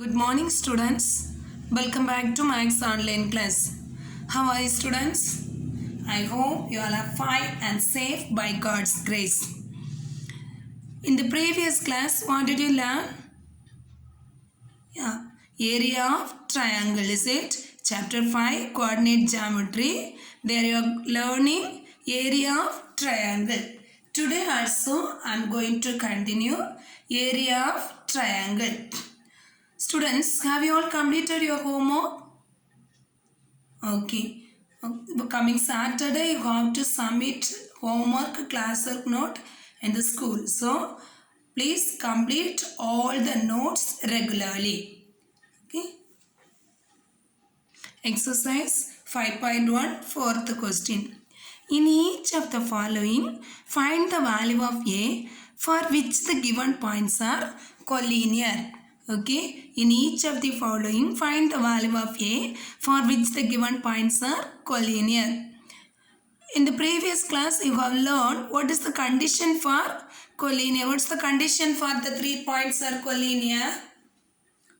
Good morning students. Welcome back to Max online class. How are you students? I hope you all are fine and safe by God's grace. In the previous class, what did you learn? Yeah, area of triangle, is it? Chapter 5, coordinate geometry. There you are learning area of triangle. Today also I am going to continue area of triangle. Students, have you all completed your homework? Okay. Coming Saturday, you have to submit homework, classwork note in the school. So, please complete all the notes regularly. Okay. Exercise 5.1, fourth question. In each of the following, find the value of A for which the given points are collinear. Okay, in each of the following, find the value of A for which the given points are collinear. In the previous class, you have learned what is the condition for collinear. What's the condition for the 3 points are collinear?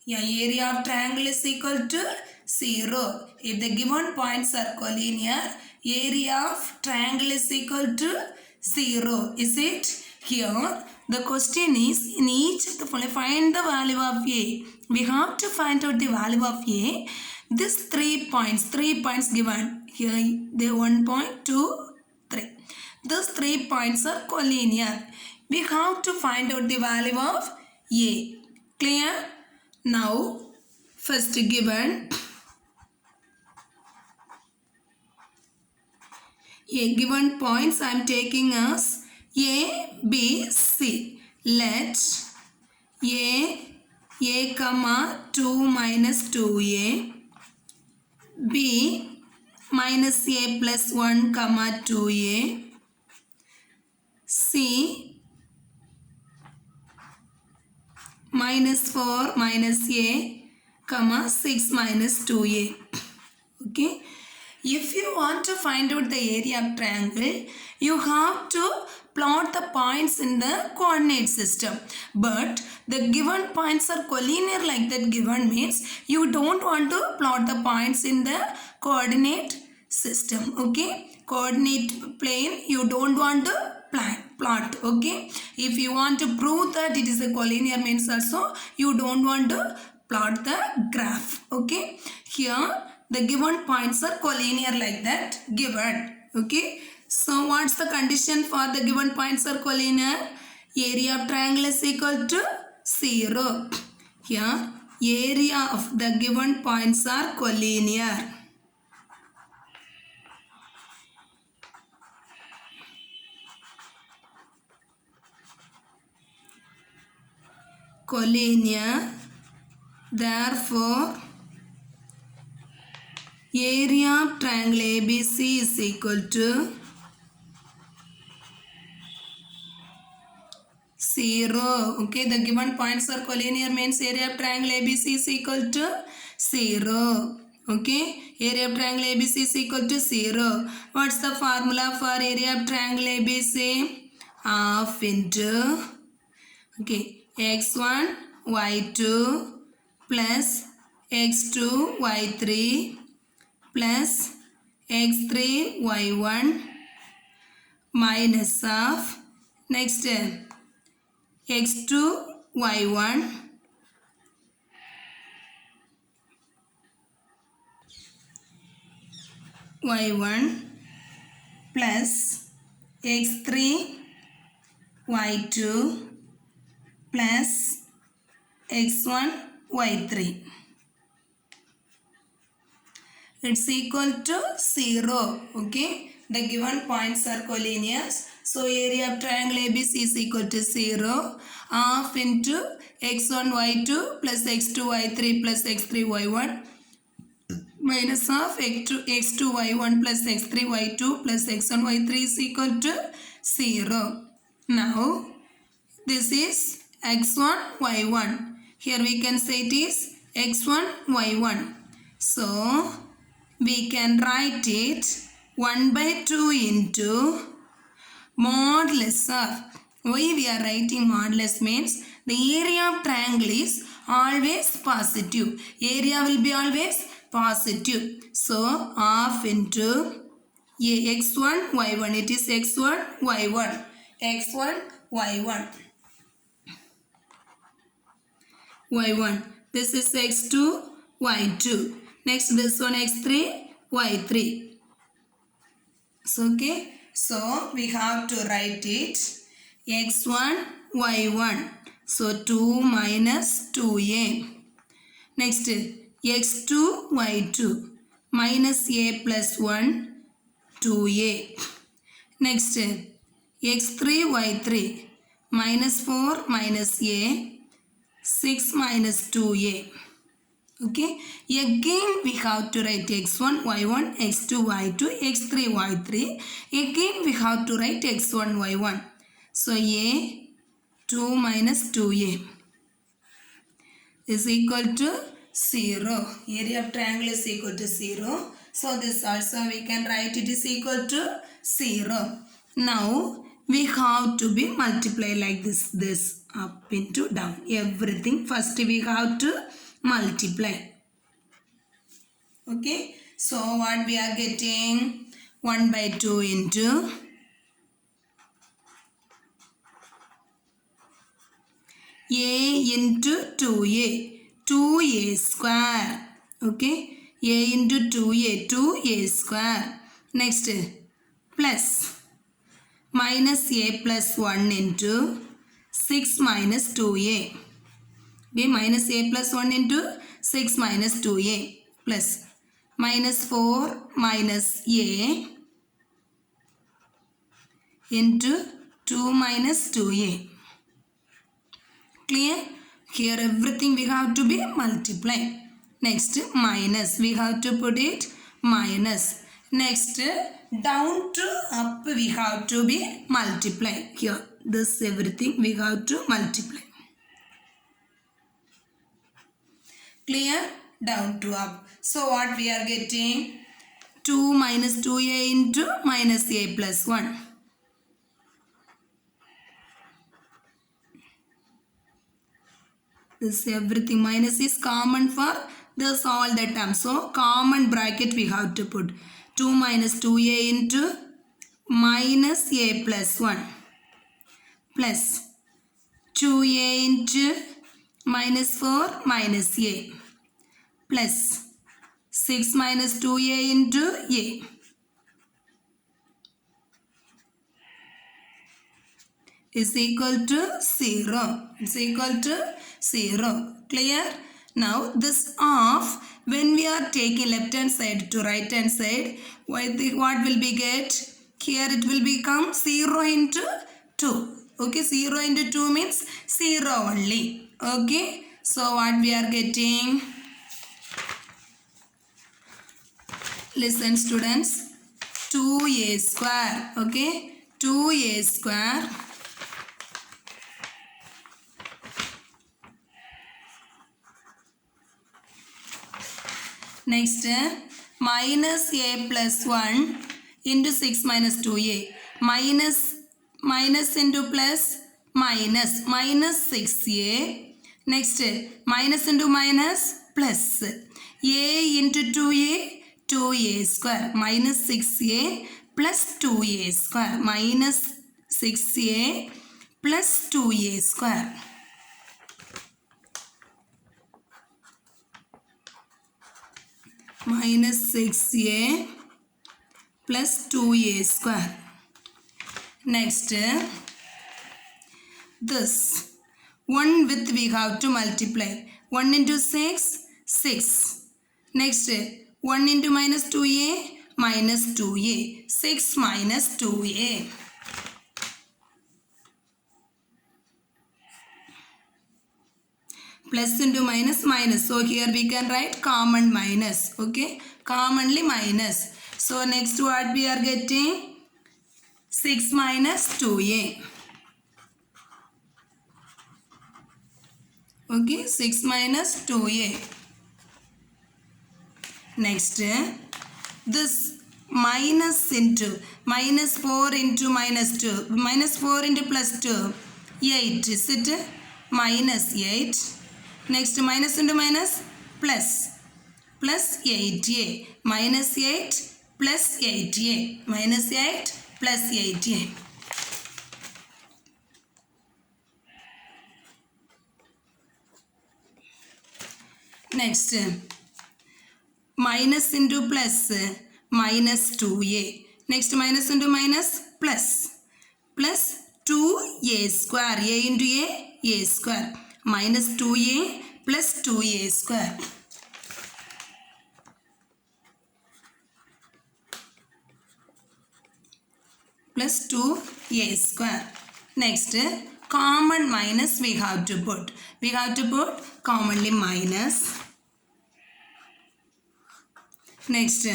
Yeah, area of triangle is equal to 0. If the given points are collinear, area of triangle is equal to 0. Is it? Here, the question is, in each of the following, find the value of A. We have to find out the value of A. This 3 points given. Here, the 1 point, 2, 3. These 3 points are collinear. We have to find out the value of A. Clear? Now, first given A given points I am taking as A, B, C. Let A comma 2 minus 2A, B minus A plus 1 comma 2A, C minus 4 minus A comma 6 minus 2A. Okay. If you want to find out the area of triangle, you have to plot the points in the coordinate system. But the given points are collinear like that given means you don't want to plot the points in the coordinate system. Okay. Coordinate plane you don't want to plot. Okay. If you want to prove that it is a collinear means also you don't want to plot the graph. Okay. Here the given points are collinear like that given. Okay. So what's the condition for the given points are collinear? Area of triangle is equal to 0. Here area of the given points are collinear. Collinear. Therefore, area of triangle ABC is equal to 0. Okay, the given points are collinear means area of triangle ABC is equal to 0. Okay, area of triangle ABC is equal to 0. What's the formula for area of triangle ABC? Half into, okay, x1, y2 plus x2, y3 plus x3, y1 minus of next x2, y1 plus x3, y2 plus x1, y3. It's equal to 0. Okay. The given points are collinear. So area of triangle ABC is equal to 0. Half into x1, y2 plus x2, y3 plus x3, y1 minus of x2, y1 plus x3, y2 plus x1, y3 is equal to 0. Now, this is x1, y1. Here we can say it is x1, y1. So, we can write it 1 by 2 into modulus of. Why we are writing modulus means The area of triangle is always positive. Area will be always positive. So half into x1 y1. It is x1 y1. x1 y1. y1. This is x2 y2. Next this one x3 y3. So okay. So we have to write it x1 y1. So 2 minus 2a. Next x2 y2 minus a plus 1 2a. Next x3 y3 minus 4 minus a 6 minus 2a. Okay. Again we have to write x1 y1, x2 y2, x3 y3. Again we have to write x1 y1. So a 2 minus 2a is equal to 0. Area of triangle is equal to 0. So this also we can write it is equal to 0. Now we have to be multiply like this up into down. Everything first we have to multiply. Okay. So what we are getting? 1 by 2 into a into 2a. 2a square. Okay. a into 2a. 2a square. Next plus minus a plus 1 into 6 minus 2a. Okay, minus a plus 1 into 6 minus 2a plus minus 4 minus a into 2 minus 2a. Clear? Here everything we have to be multiply. Next minus. We have to put it minus. Next down to up we have to be multiply. Here this everything we have to multiply. Clear? Down to up. So what we are getting? 2 minus 2a into minus a plus 1. This everything minus is common for this all the terms. So common bracket we have to put. 2 minus 2a into minus a plus 1 plus 2a into minus 4 minus a plus 6 minus 2a into a is equal to 0. It's equal to 0. Clear? Now this half, when we are taking left hand side to right hand side, what will we get? Here it will become 0 into 2. Okay, 0 into 2 means 0 only. Okay, so what we are getting? Listen students, 2a square. Okay, 2a square next minus a plus 1 into 6 minus 2a. Minus into plus minus 6a. Next minus into minus plus a into 2a 2a square minus 6a plus 2a square minus 6a plus 2a square. Minus 6a plus 2a square. Next this 1 with we have to multiply. 1 into 6 6. Next 1 into minus 2a minus 2a. 6 minus 2a. Plus into minus minus. So here we can write common minus. Okay. Commonly minus. So next what we are getting? 6 minus 2a. Okay. 6 minus 2a. Next this minus into minus 4 into minus 2. Minus 4 into plus 2. 8. Is it? minus 8. Next minus into minus plus 8a. Minus 8 plus 8a. Minus 8 plus 8a. Next minus into plus minus 2a. Next minus into minus plus 2a square. A into a square. Minus 2a plus 2a square. Plus 2a square. Next common minus we have to put. We have to put commonly minus. Next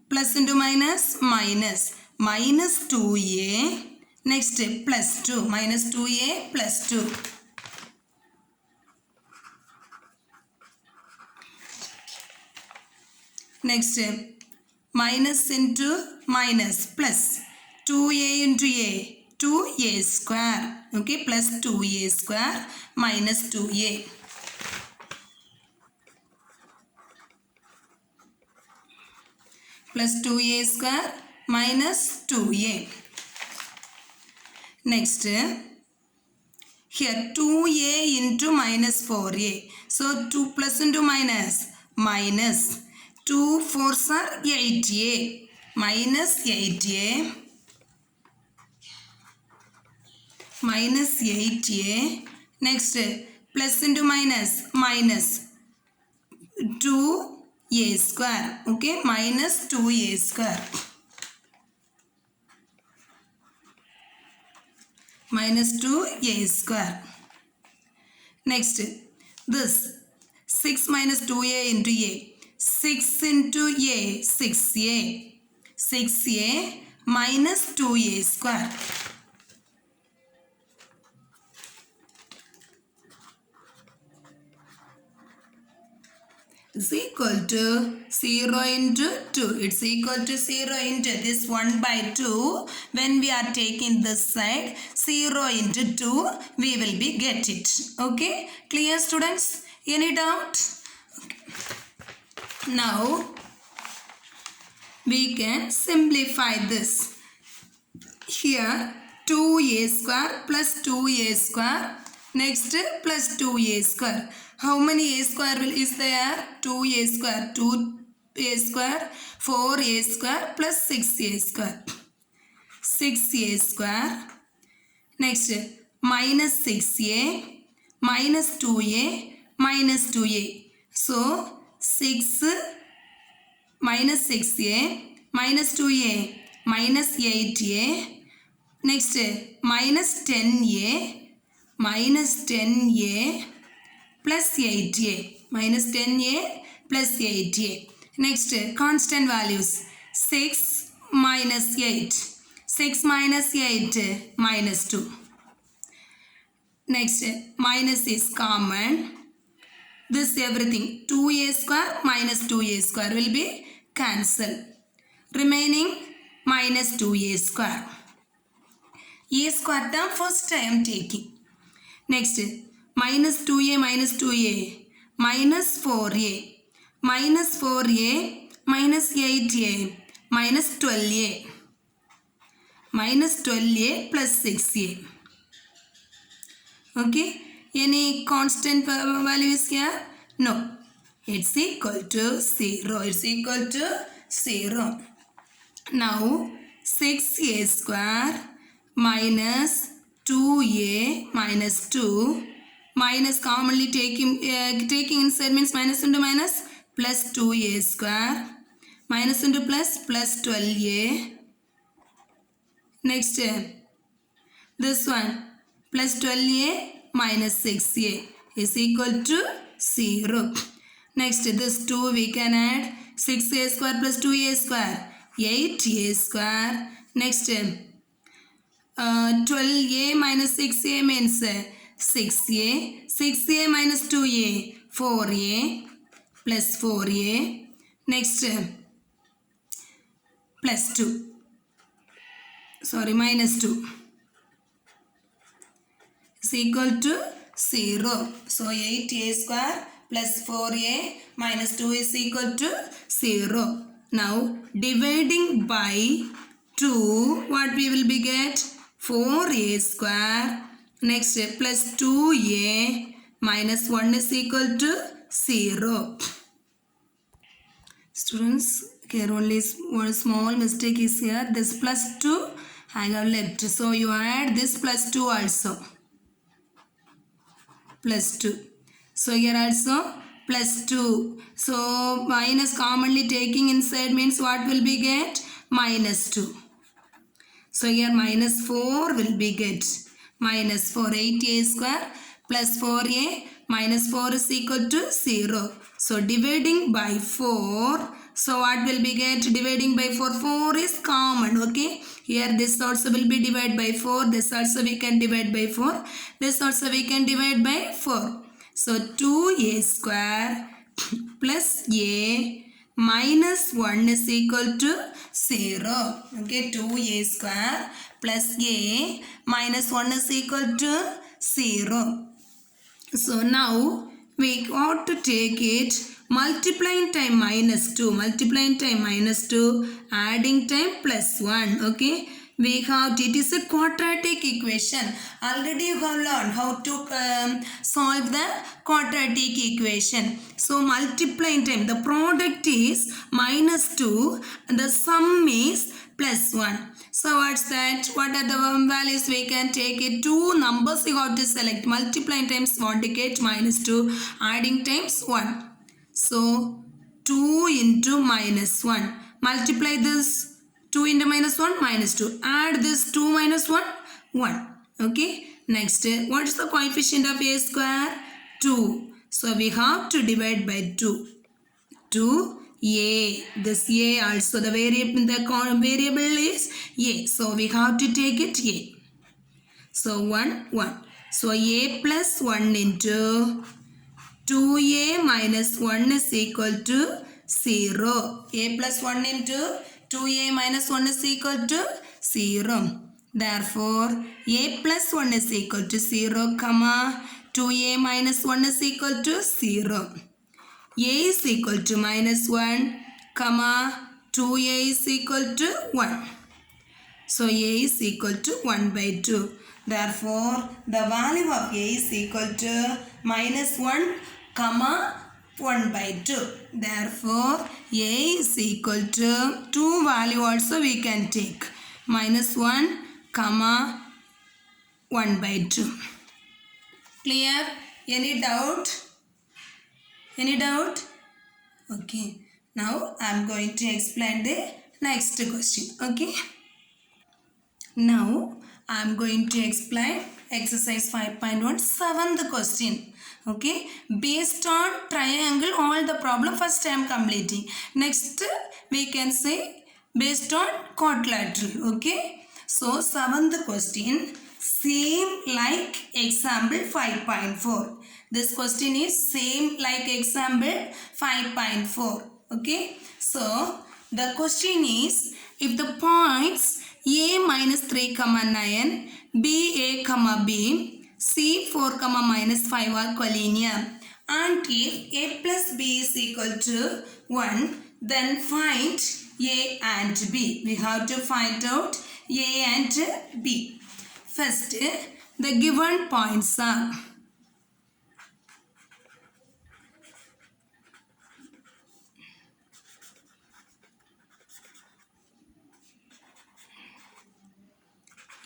plus into minus minus. Minus 2a. Next plus 2. Minus 2a plus 2. Next minus into minus plus 2a into a. 2a square. Okay, plus 2a square minus 2a. Plus 2a square minus 2a. Next here 2a into minus 4a. So 2 plus into minus. Minus 2 4s are 8a. Minus 8a. Minus 8a. Next plus into minus. Minus 2a square. Okay, minus 2a square. Minus 2a square. Next this 6 minus 2a into a. 6 into a. 6a. 6a minus 2a square. Is equal to 0 into 2. It's equal to 0 into this 1 by 2. When we are taking this side, 0 into 2, we will be get it. Okay? Clear, students? Any doubt? Okay. Now, we can simplify this. Here, 2a square plus 2a square. Next, plus 2a square. How many a square is there? 2a square. 2a square. 4a square plus 6a square. 6a square. Next, minus 6a. Minus 2a. Minus 2a. So, 6 minus 6a. Minus 2a. Minus 8a. Next, minus 10a. Minus 10a. Plus 8a. Minus 10a plus 8a. Next, constant values. 6 minus 8. 6 minus 8 minus 2. Next, minus is common. This everything. 2a square minus 2a square will be cancelled. Remaining minus 2a square. A square term first I am taking. Next, minus 2a minus 2a minus 4a minus 4a minus 8a minus 12a minus 12a plus 6a. Okay, any constant value is here? No, it's equal to 0. It's equal to 0. Now 6a square minus 2a minus 2 minus commonly taking inside means minus into minus plus 2a square minus into plus 12a. Next this one plus 12a minus 6a is equal to 0. Next this 2 we can add. 6a square plus 2a square 8a square. Next 12a minus 6a means 6a. 6a minus 2a 4a plus 4a. Next plus 2. Sorry, minus 2. is equal to 0. So 8a square plus 4a minus 2 is equal to 0. Now dividing by 2, what we will be get? 4a square. Next plus 2a minus 1 is equal to 0. Students, here only one small mistake is here. This plus 2 I have left. So you add this plus 2 also. Plus 2. So here also plus 2. So minus commonly taking inside means what will be get? Minus 2. So here minus 4 will be get. Minus 4. 8a square plus 4a minus 4 is equal to 0. So dividing by 4. So what will be get? Dividing by 4. 4 is common. Okay. Here this also will be divided by 4. This also we can divide by 4. This also we can divide by 4. So 2a square plus a minus 1 is equal to 0. Okay, 2a square plus a minus 1 is equal to 0. So now we ought to take it multiplying time minus 2. Multiplying time minus 2. Adding time plus 1. Okay. We have, it is a quadratic equation. Already you have learned how to solve the quadratic equation. So multiplying time, the product is minus 2 and the sum is plus 1. So what's that? What are the values? We can take it. Two numbers you have to select. Multiplying times 1 to get minus 2. Adding times 1. So 2 into minus 1. Multiply this. 2 into minus 1 minus 2. Add this 2 minus 1 1. Okay. Next, what is the coefficient of a square? 2. So we have to divide by 2. 2a. This a also the variable is a. So we have to take it a. So 1 1. So a plus 1 into 2a minus 1 is equal to 0. A plus 1 into 2a minus 1 is equal to 0. Therefore, a plus 1 is equal to 0, comma 2a minus 1 is equal to 0. A is equal to minus 1, comma 2a is equal to 1. So, a is equal to 1 by 2. Therefore, the value of a is equal to minus 1, comma 1 by 2. Therefore, a is equal to 2 value also we can take. Minus 1, comma 1 by 2. Clear? Any doubt? Any doubt? Okay. Now, I am going to explain the next question. Okay. Now, I am going to explain exercise 5.1, 7th question. Okay. Based on triangle, all the problem first I am completing. Next, we can say based on quadrilateral. Okay. So, 7th question, same like example 5.4. This question is same like example 5.4. Okay. So, the question is, if the points a minus 3 comma 9, b a comma b, c 4 comma minus 5 are collinear, and if a plus b is equal to 1, then find a and b. We have to find out a and b. First, the given points are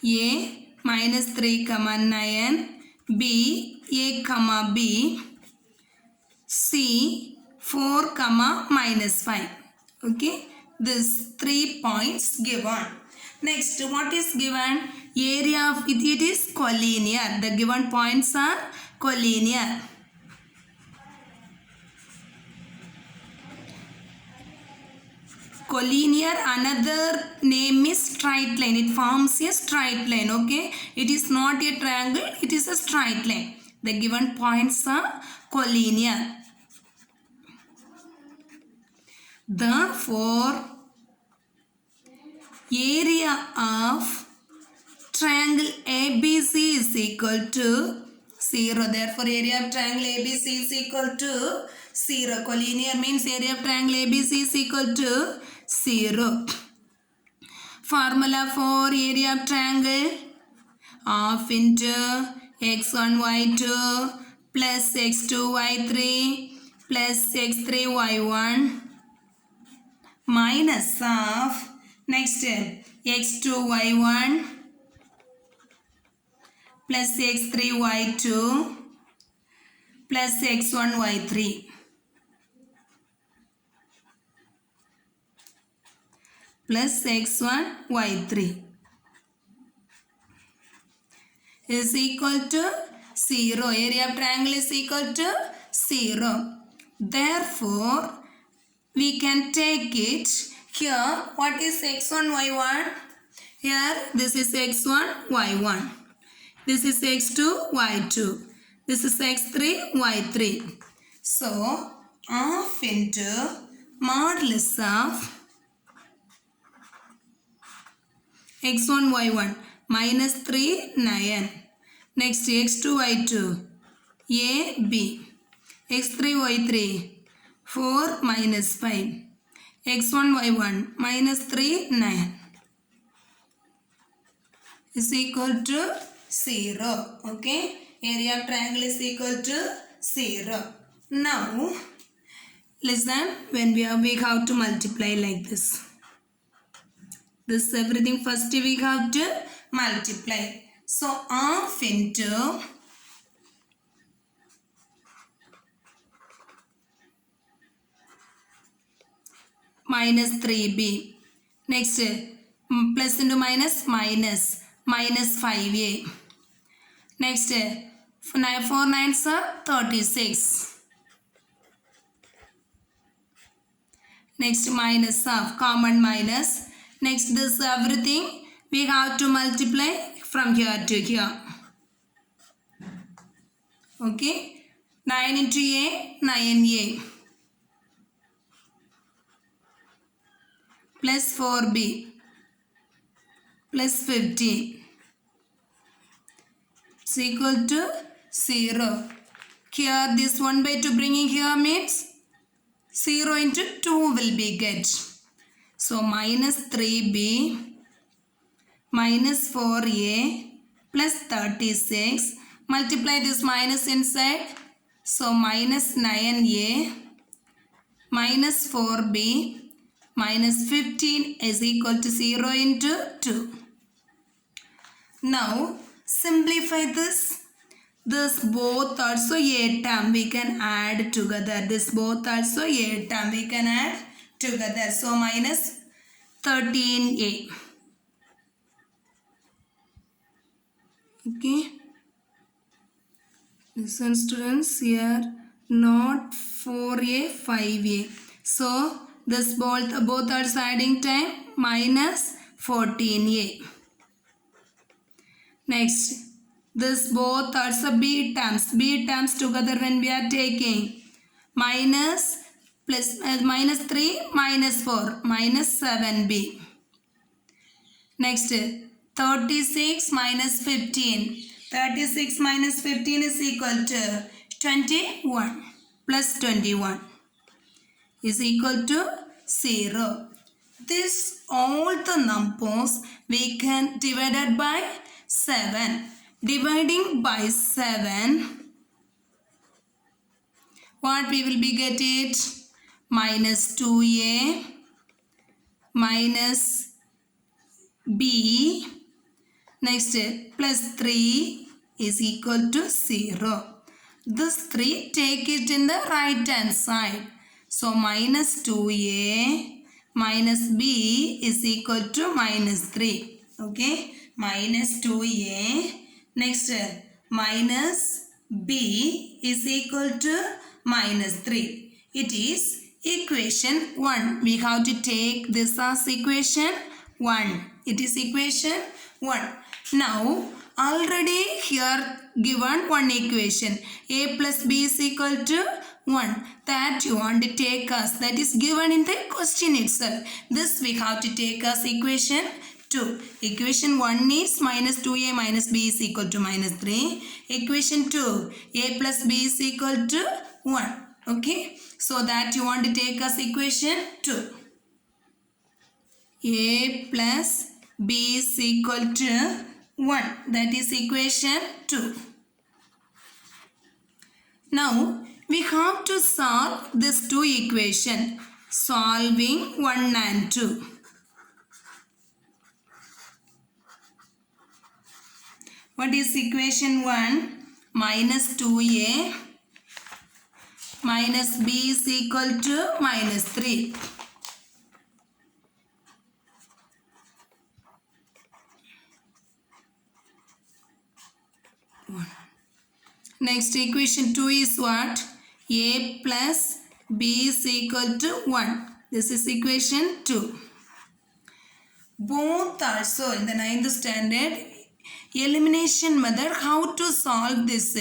a minus 3 comma 9, b a comma b, c 4 comma minus 5. Okay, this 3 points given. Next, what is given? Area of it is collinear. The given points are collinear. Collinear, another name is straight line. It forms a straight line. Okay, it is not a triangle, it is a straight line. The given points are collinear. Therefore, area of triangle ABC is equal to 0. Therefore, area of triangle ABC is equal to 0. Collinear means area of triangle ABC is equal to 0. Formula for area of triangle: half into x1 y2 plus x2 y3 plus x3 y1 minus of next x2 y1 plus x3 y2 plus x1 y3 plus x1 y3 is equal to 0. Area of triangle is equal to 0. Therefore, we can take it here. What is x1 y1? Here this is x1 y1. This is x2 y2. This is x3 y3. So, half into modulus of x1 y1 minus 3 9. Next x2 y2 a b. x3 y3 4 minus 5. x1 y1 minus 3 9 is equal to 0. Okay, area of triangle is equal to 0. Now listen, when we have to multiply like this. This everything first we have to multiply. So half into minus 3b. Next plus into minus minus 5a. Next 4 9s are 36. Next minus of common minus. Next this everything we have to multiply from here to here. Okay, 9 into a 9a plus 4b plus 15 is equal to 0. Here this 1 by 2 bringing here means 0 into 2 will be get. So minus 3b minus 4a plus 36. Multiply this minus inside. So minus 9a minus 4b minus 15 is equal to 0 into 2. Now simplify this. This both also a term we can add together. This both also a term we can add together. So minus 13a. Okay. Listen students, here not 4a 5a. So this both are adding time minus 14a. Next this both are b terms. B terms together when we are taking minus plus minus 3 minus 4 minus 7b. Next 36 minus 15. 36 minus 15 is equal to 21 plus 21 is equal to 0. This all the numbers we can divided by 7. Dividing by 7, what we will be get it? Minus 2a minus b. Next plus 3 is equal to 0. This 3 take it in the right hand side. So minus 2a minus b is equal to minus 3. Okay, minus 2a. Next minus b is equal to minus 3. It is equation 1. We have to take this as equation 1. It is equation 1. Now already here given one equation. A plus b is equal to 1. That you want to take as, that is given in the question itself. This we have to take as equation 2. Equation 1 is minus 2a minus b is equal to minus 3. Equation 2, a plus b is equal to 1. Okay. So that you want to take as equation 2. A plus b is equal to 1. That is equation 2. Now we have to solve this two equation. Solving 1 and 2. What is equation 1? Minus 2a minus b is equal to minus 3. Next equation 2 is what? A plus b is equal to 1. This is equation 2. Both also in the 9th standard elimination method, how to solve this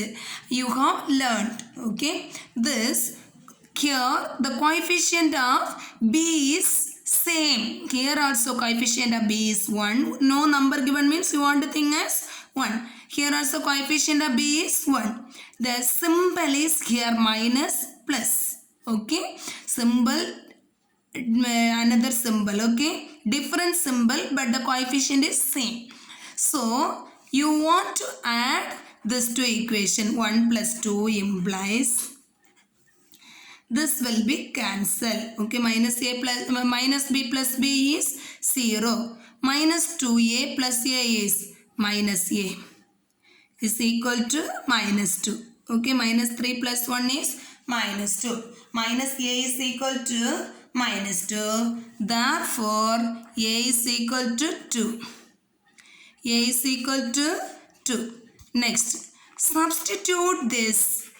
you have learned. Okay. This here the coefficient of b is same. Here also coefficient of b is 1. No number given means you want to think as 1. Here also coefficient of b is 1. The symbol is here minus plus. Okay. Symbol another symbol. Okay. Different symbol but the coefficient is same. So you want to add this to equation. 1 plus 2 implies this will be cancelled. Okay. Minus b plus b is 0. Minus 2a plus a is minus a is equal to minus 2. Okay. Minus 3 plus 1 is minus 2. Minus a is equal to minus 2. Therefore, a is equal to 2. A is equal to 2. Next, substitute this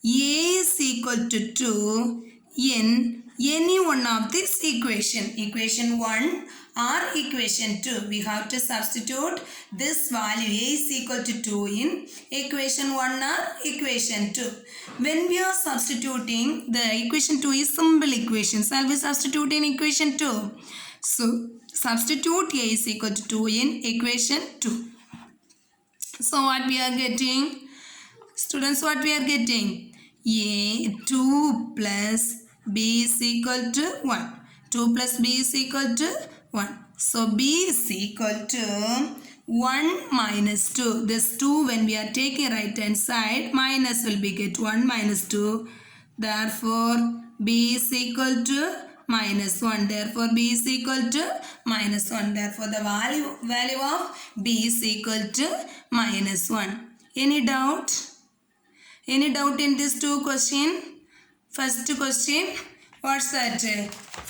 a is equal to 2 in any one of this equation. Equation 1 or equation 2. We have to substitute this value a is equal to 2 in equation 1 or equation 2. When we are substituting, the equation 2 is simple equation. Shall we substitute in equation 2? So, substitute a is equal to 2 in equation 2. So, what we are getting? Students, what we are getting? A 2 plus b is equal to 1. 2 plus b is equal to 1. So, b is equal to 1 minus 2. This 2 when we are taking right hand side, minus will be get 1 minus 2. Therefore, b is equal to minus 1. Therefore, b is equal to minus 1. Therefore, the value of b is equal to minus 1. Any doubt? Any doubt in this two question? First question, what's that?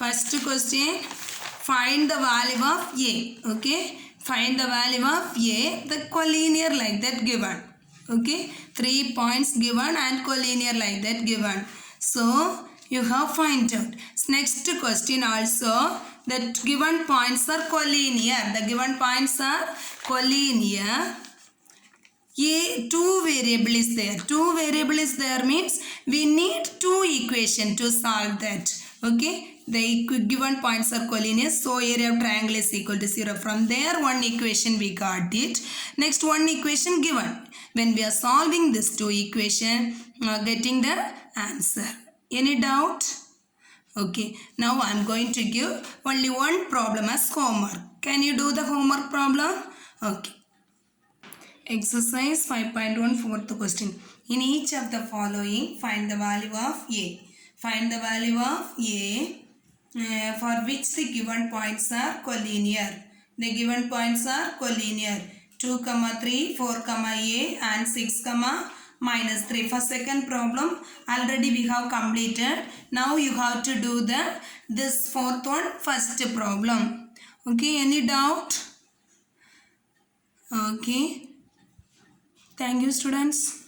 First question, find the value of a. Okay, find the value of a, the collinear like that given. Okay, 3 points given and collinear like that given. So, you have find out. Next question also, the given points are collinear. The given points are collinear. Two variable is there. Two variable is there means we need two equation to solve that. Okay. The given points are collinear. So area of triangle is equal to 0. From there one equation we got it. Next one equation given. When we are solving this two equation, getting the answer. Any doubt? Okay. Now I am going to give only one problem as homework. Can you do the homework problem? Okay. Exercise 5.1 fourth question. In each of the following, find the value of a. Find the value of a for which the given points are collinear. The given points are collinear. 2, 3, 4, a and 6, minus 3. For second problem, already we have completed. Now you have to do this fourth one, first problem. Okay, any doubt? Okay. Thank you, students.